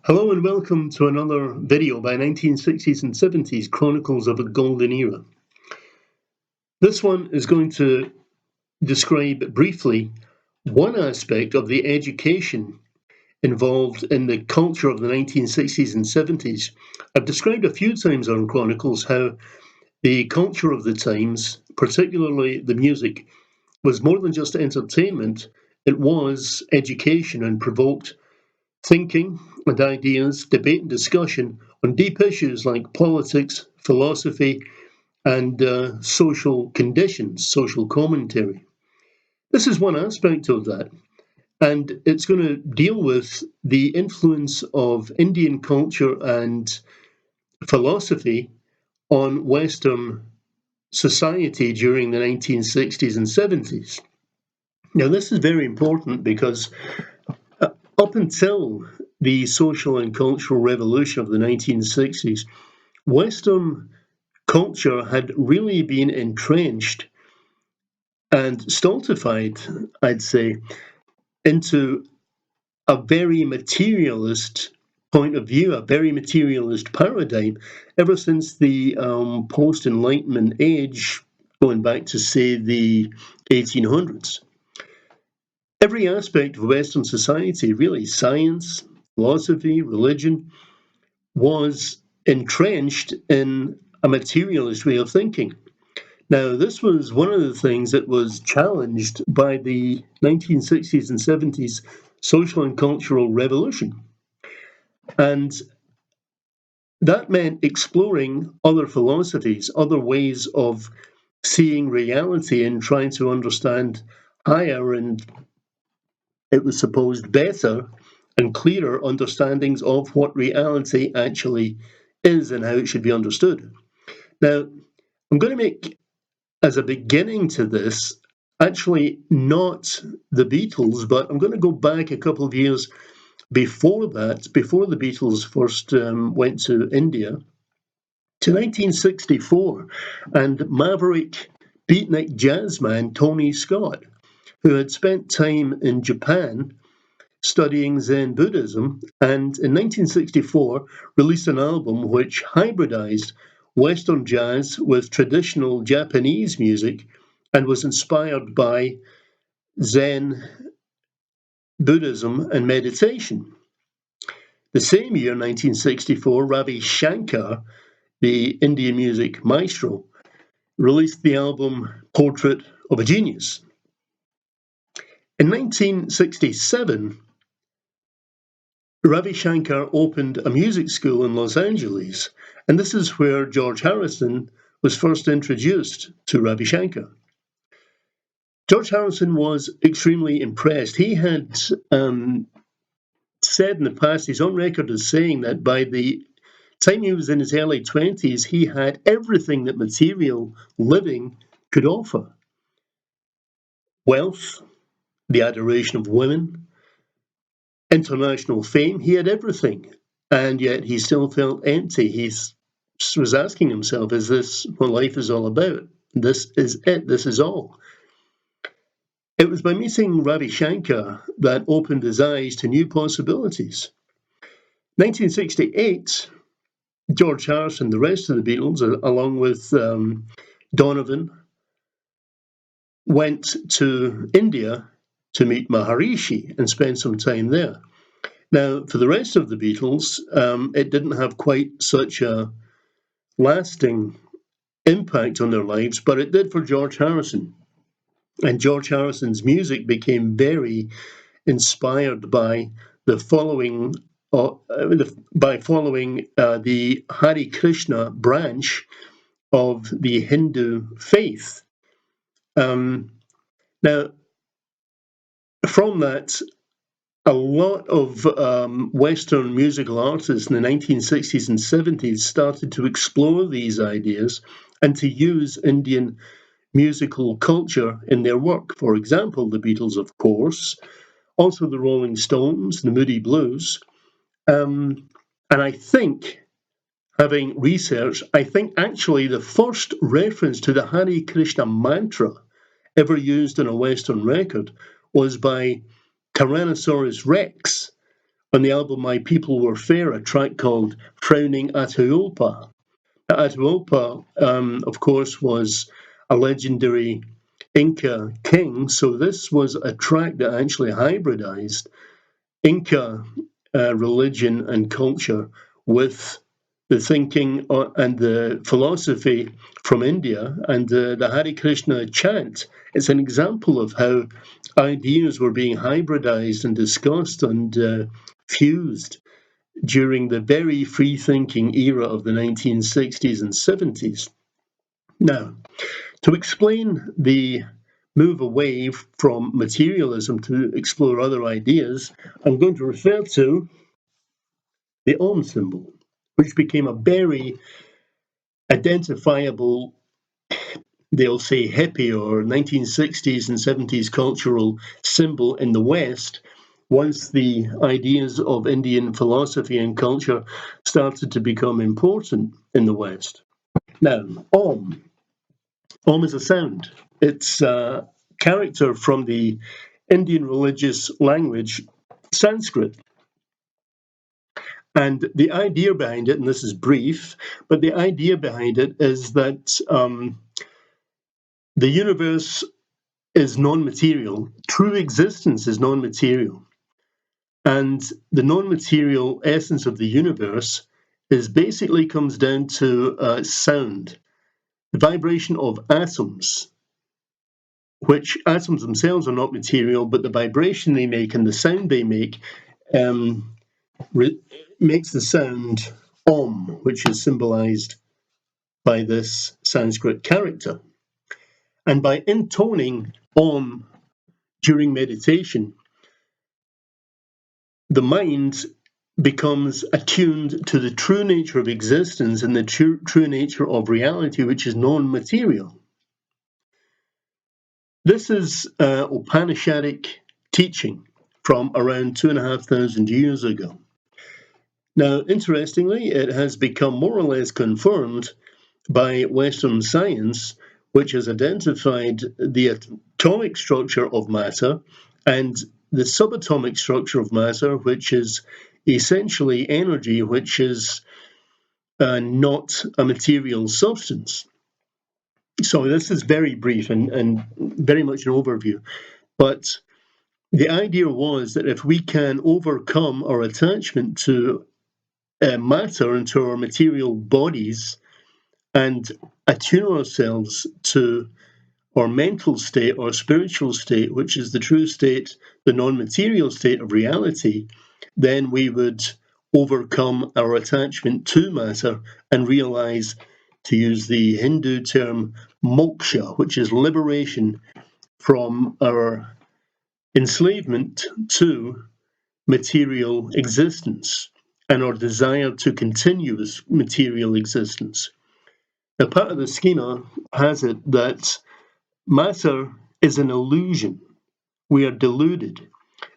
Hello and welcome to another video by 1960s and 70s Chronicles of a Golden Era. This one is going to describe briefly one aspect of the education involved in the culture of the 1960s and 70s. I've described a few times on Chronicles how the culture of the times, particularly the music, was more than just entertainment, it was education and provoked thinking and ideas, debate and discussion on deep issues like politics, philosophy, and social conditions, social commentary. This is one aspect of that, and it's going to deal with the influence of Indian culture and philosophy on Western society during the 1960s and 70s. Now, this is very important because up until the social and cultural revolution of the 1960s, Western culture had really been entrenched and stultified, I'd say, into a very materialist point of view, a very materialist paradigm, ever since the post-Enlightenment age, going back to, say, the 1800s. Every aspect of Western society, really, science, philosophy, religion, was entrenched in a materialist way of thinking. Now, this was one of the things that was challenged by the 1960s and 70s social and cultural revolution. And that meant exploring other philosophies, other ways of seeing reality and trying to understand higher and, it was supposed, better and clearer understandings of what reality actually is and how it should be understood. Now, I'm going to make, as a beginning to this, actually not the Beatles, but I'm going to go back a couple of years before that, before the Beatles first went to India, to 1964, and maverick beatnik jazzman Tony Scott, who had spent time in Japan studying Zen Buddhism, and in 1964 released an album which hybridized Western jazz with traditional Japanese music and was inspired by Zen Buddhism and meditation. The same year, 1964, Ravi Shankar, the Indian music maestro, released the album Portrait of a Genius. In 1967, Ravi Shankar opened a music school in Los Angeles, and this is where George Harrison was first introduced to Ravi Shankar. George Harrison was extremely impressed. He had said in the past, he's on record as saying that by the time he was in his early 20s, he had everything that material living could offer. Wealth, the adoration of women, international fame, he had everything. And yet he still felt empty. He was asking himself, is this what life is all about? This is it. This is all. It was by meeting Ravi Shankar that opened his eyes to new possibilities. 1968, George Harrison, the rest of the Beatles, along with Donovan, went to India to meet Maharishi and spend some time there. Now, for the rest of the Beatles, it didn't have quite such a lasting impact on their lives, but it did for George Harrison. And George Harrison's music became very inspired by the following, the Hare Krishna branch of the Hindu faith. Now, from that, a lot of Western musical artists in the 1960s and 70s started to explore these ideas and to use Indian musical culture in their work. For example, the Beatles, of course, also the Rolling Stones, the Moody Blues. And I think, having researched, I think actually the first reference to the Hare Krishna mantra ever used on a Western record was by Tyrannosaurus Rex on the album My People Were Fair, a track called Frowning Atahualpa. Atahualpa, of course, was a legendary Inca king, so this was a track that actually hybridized Inca religion and culture with the thinking and the philosophy from India, and the Hare Krishna chant. It's an example of how ideas were being hybridized and discussed and fused during the very free-thinking era of the 1960s and 70s. Now, to explain the move away from materialism to explore other ideas, I'm going to refer to the Om symbol, which became a very identifiable, they'll say hippie or 1960s and 70s cultural symbol in the West once the ideas of Indian philosophy and culture started to become important in the West. Now, Om. Om is a sound. It's a character from the Indian religious language Sanskrit. And the idea behind it, and this is brief, but the idea behind it is that the universe is non-material. True existence is non-material. And the non-material essence of the universe is basically comes down to sound, the vibration of atoms, which atoms themselves are not material, but the vibration they make and the sound they make makes the sound Om, which is symbolized by this Sanskrit character. And by intoning Om during meditation, the mind becomes attuned to the true nature of existence and the true nature of reality, which is non-material. This is Upanishadic teaching from around 2,500 years ago. Now, interestingly, it has become more or less confirmed by Western science, which has identified the atomic structure of matter and the subatomic structure of matter, which is essentially energy, which is not a material substance. So this is very brief and very much an overview. But the idea was that if we can overcome our attachment to matter and to our material bodies and attune ourselves to our mental state or spiritual state, which is the true state, the non-material state of reality, then we would overcome our attachment to matter and realize, to use the Hindu term, moksha, which is liberation from our enslavement to material existence and our desire to continue this material existence. Now, part of the schema has it that matter is an illusion. We are deluded.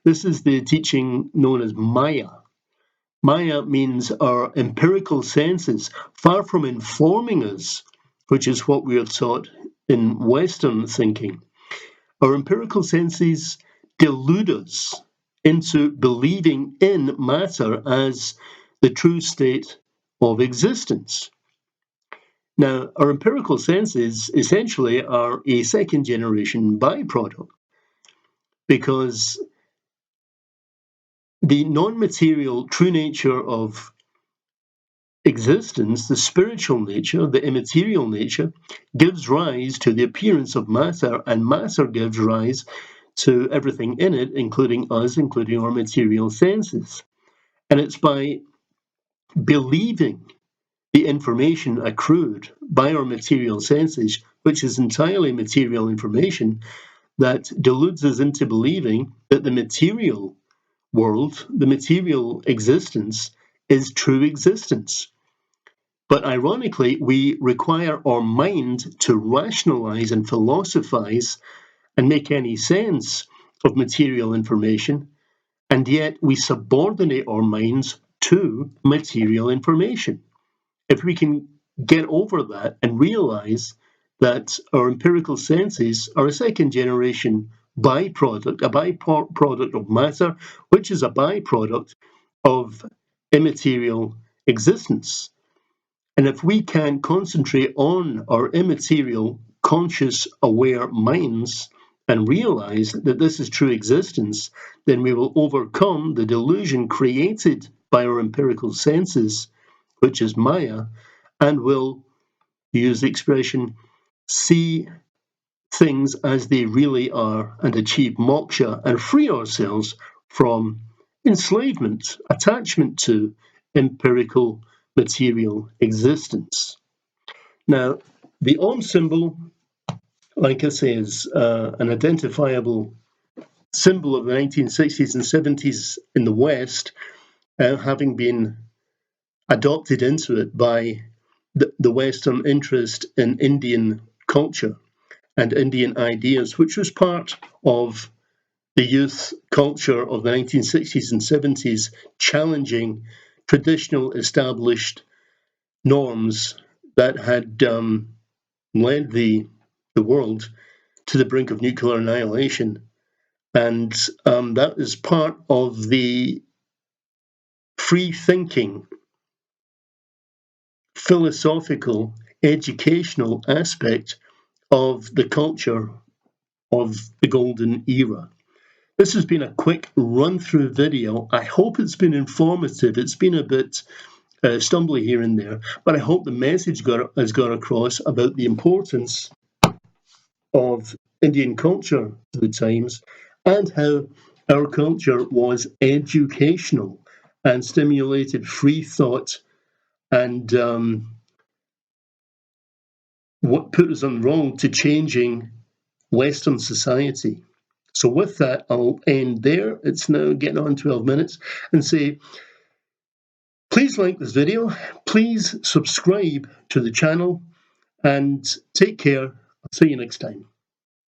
This is the teaching known as Maya. Maya means our empirical senses, far from informing us, which is what we are taught in Western thinking. Our empirical senses delude us into believing in matter as the true state of existence. Now, our empirical senses essentially are a second generation byproduct because the non-material true nature of existence, the spiritual nature, the immaterial nature, gives rise to the appearance of matter, and matter gives rise to everything in it, including us, including our material senses. And it's by believing the information accrued by our material senses, which is entirely material information, that deludes us into believing that the material world, the material existence, is true existence. But ironically, we require our mind to rationalize and philosophize and make any sense of material information, and yet we subordinate our minds to material information. If we can get over that and realize that our empirical senses are a second generation byproduct, a byproduct of matter, which is a byproduct of immaterial existence. And if we can concentrate on our immaterial, conscious, aware minds and realize that this is true existence, then we will overcome the delusion created by our empirical senses, which is Maya, and will, to use the expression, see things as they really are and achieve moksha and free ourselves from enslavement, attachment to empirical material existence. Now, the Om symbol, like I say, is an identifiable symbol of the 1960s and 70s in the West, having been adopted into it by the Western interest in Indian culture and Indian ideas, which was part of the youth culture of the 1960s and 70s, challenging traditional established norms that had led the world to the brink of nuclear annihilation. And that is part of the free thinking, philosophical, educational aspect of the culture of the golden era. This has been a quick run-through video. I hope it's been informative. It's been a bit stumbly here and there, but I hope the message has got across about the importance of Indian culture to the times and how our culture was educational and stimulated free thought and what put us on the road to changing Western society. So with that, I'll end there. It's now getting on 12 minutes and say, please like this video, please subscribe to the channel, and take care. I'll see you next time.